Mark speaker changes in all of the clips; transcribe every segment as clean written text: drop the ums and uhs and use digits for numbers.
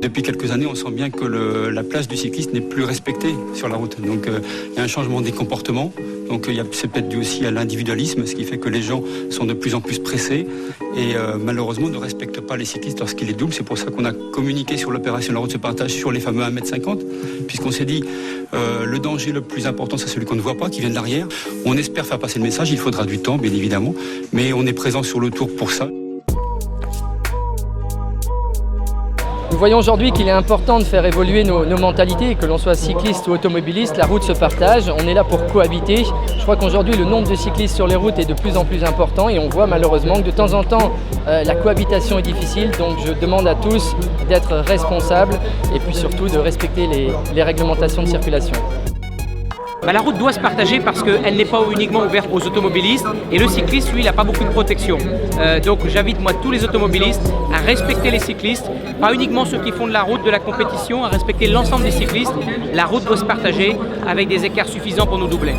Speaker 1: Depuis quelques années, on sent bien que la place du cycliste n'est plus respectée sur la route. Donc il y a un changement des comportements. Donc c'est peut-être dû aussi à l'individualisme, ce qui fait que les gens sont de plus en plus pressés et malheureusement ne respectent pas les cyclistes lorsqu'ils les doublent. C'est pour ça qu'on a communiqué sur l'opération La route se partage sur les fameux 1,50 m, puisqu'on s'est dit le danger le plus important, c'est celui qu'on ne voit pas, qui vient de l'arrière. On espère faire passer le message, il faudra du temps, bien évidemment, mais on est présent sur le tour pour ça.
Speaker 2: Nous voyons aujourd'hui qu'il est important de faire évoluer nos mentalités, que l'on soit cycliste ou automobiliste, la route se partage, on est là pour cohabiter. Je crois qu'aujourd'hui le nombre de cyclistes sur les routes est de plus en plus important et on voit malheureusement que de temps en temps la cohabitation est difficile, donc je demande à tous d'être responsables et puis surtout de respecter les réglementations de circulation.
Speaker 3: La route doit se partager parce qu'elle n'est pas uniquement ouverte aux automobilistes et le cycliste, lui, il n'a pas beaucoup de protection. Donc j'invite moi tous les automobilistes à respecter les cyclistes, pas uniquement ceux qui font de la route, de la compétition, à respecter l'ensemble des cyclistes. La route doit se partager avec des écarts suffisants pour nous doubler.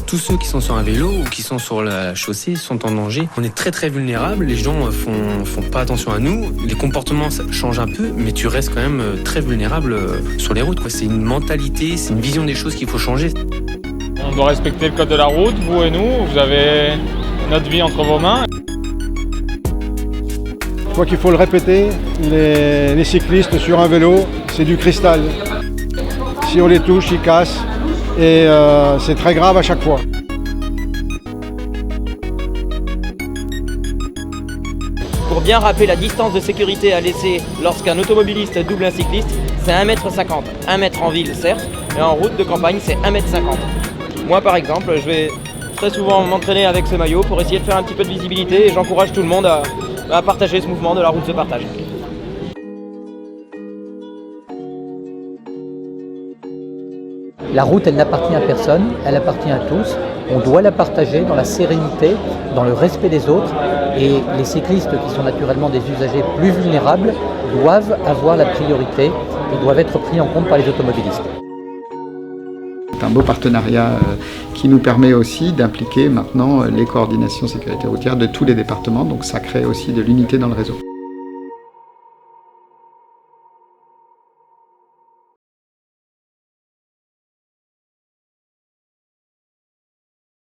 Speaker 4: Tous ceux qui sont sur un vélo ou qui sont sur la chaussée sont en danger. On est très vulnérables, les gens font pas attention à nous. Les comportements ça change un peu, mais tu restes quand même très vulnérable sur les routes. C'est une mentalité, c'est une vision des choses qu'il faut changer.
Speaker 5: On doit respecter le code de la route, vous et nous. Vous avez notre vie entre vos mains.
Speaker 6: Je crois qu'il faut le répéter, les cyclistes sur un vélo, c'est du cristal. Si on les touche, ils cassent. Et c'est très grave à chaque fois.
Speaker 7: Pour bien rappeler la distance de sécurité à laisser lorsqu'un automobiliste double un cycliste, c'est 1,50 m. 1 mètre en ville certes, mais en route de campagne c'est 1,50 m. Moi par exemple, je vais très souvent m'entraîner avec ce maillot pour essayer de faire un petit peu de visibilité et j'encourage tout le monde à partager ce mouvement de la route se partage.
Speaker 8: La route, elle n'appartient à personne, elle appartient à tous. On doit la partager dans la sérénité, dans le respect des autres. Et les cyclistes, qui sont naturellement des usagers plus vulnérables, doivent avoir la priorité et doivent être pris en compte par les automobilistes.
Speaker 9: C'est un beau partenariat qui nous permet aussi d'impliquer maintenant les coordinations sécurité routière de tous les départements. Donc ça crée aussi de l'unité dans le réseau.